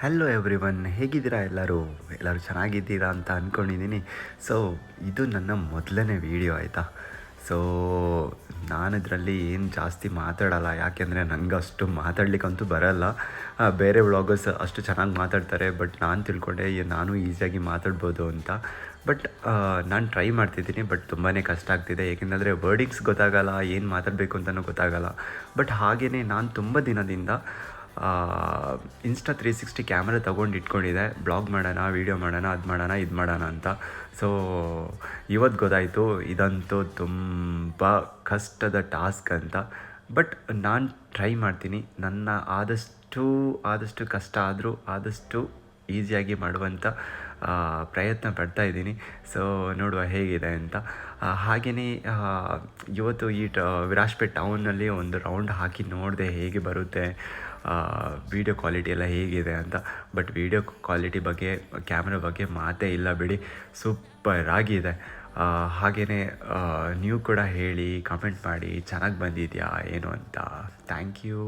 Hello everyone, ಹೇಗಿದ್ದೀರಾ? ಎಲ್ಲರೂ ಚೆನ್ನಾಗಿದ್ದೀರಾ ಅಂತ ಅಂದ್ಕೊಂಡಿದ್ದೀನಿ. ಸೊ ಇದು ನನ್ನ ಮೊದಲನೇ ವೀಡಿಯೋ ಆಯಿತಾ. ಸೊ ನಾನು ಇದರಲ್ಲಿ ಏನು ಜಾಸ್ತಿ ಮಾತಾಡಲ್ಲ, ಯಾಕೆಂದರೆ ನನಗೆ ಅಷ್ಟು ಮಾತಾಡ್ಲಿಕ್ಕಂತೂ ಬರಲ್ಲ. ಬೇರೆ ವ್ಲಾಗರ್ಸ್ ಅಷ್ಟು ಚೆನ್ನಾಗಿ ಮಾತಾಡ್ತಾರೆ, ಬಟ್ ನಾನು ತಿಳ್ಕೊಂಡೆ ನಾನು ಈಸಿಯಾಗಿ ಮಾತಾಡ್ಬೋದು ಅಂತ. ಬಟ್ ನಾನು ಟ್ರೈ ಮಾಡ್ತಿದ್ದೀನಿ, ಬಟ್ ತುಂಬಾ ಕಷ್ಟ ಆಗ್ತಿದೆ. ಏಕೆಂದರೆ ವರ್ಡಿಂಗ್ಸ್ ಗೊತ್ತಾಗಲ್ಲ, ಏನು ಮಾತಾಡಬೇಕು ಅಂತಲೂ ಗೊತ್ತಾಗಲ್ಲ. ಬಟ್ ಹಾಗೆಯೇ ನಾನು ತುಂಬ ದಿನದಿಂದ Insta360 ಕ್ಯಾಮ್ರಾ ತೊಗೊಂಡು ಇಟ್ಕೊಂಡಿದ್ದೆ, ಬ್ಲಾಗ್ ಮಾಡೋಣ, ವೀಡಿಯೋ ಮಾಡೋಣ, ಅದು ಮಾಡೋಣ, ಇದು ಮಾಡೋಣ ಅಂತ. ಸೊ ಇವತ್ತು ಗೊತ್ತಾಯಿತು ಇದಂತೂ ತುಂಬ ಕಷ್ಟದ ಟಾಸ್ಕ್ ಅಂತ. ಬಟ್ ನಾನು ಟ್ರೈ ಮಾಡ್ತೀನಿ, ನನ್ನ ಆದಷ್ಟು ಕಷ್ಟ ಆದರೂ ಆದಷ್ಟು ಈಸಿಯಾಗಿ ಮಾಡುವಂಥ ಪ್ರಯತ್ನ ಪಡ್ತಾಯಿದ್ದೀನಿ. ಸೊ ನೋಡುವ ಹೇಗಿದೆ ಅಂತ. ಹಾಗೆಯೇ ಇವತ್ತು ವಿರಾಜ್ಪೇಟ್ ಟೌನಲ್ಲಿ ಒಂದು ರೌಂಡ್ ಹಾಕಿ ನೋಡಿದೆ ಹೇಗೆ ಬರುತ್ತೆ, ವೀಡಿಯೋ ಕ್ವಾಲಿಟಿ ಎಲ್ಲ ಹೇಗಿದೆ ಅಂತ. ಬಟ್ ವೀಡಿಯೋ ಕ್ವಾಲಿಟಿ ಬಗ್ಗೆ, ಕ್ಯಾಮ್ರಾ ಬಗ್ಗೆ ಮಾತೇ ಇಲ್ಲ ಬಿಡಿ, ಸೂಪರ್ ಆಗಿದೆ. ಹಾಗೆಯೇ ನೀವು ಕೂಡ ಹೇಳಿ, ಕಾಮೆಂಟ್ ಮಾಡಿ ಚೆನ್ನಾಗಿ ಬಂದಿದೆಯಾ ಏನು ಅಂತ. Thank you.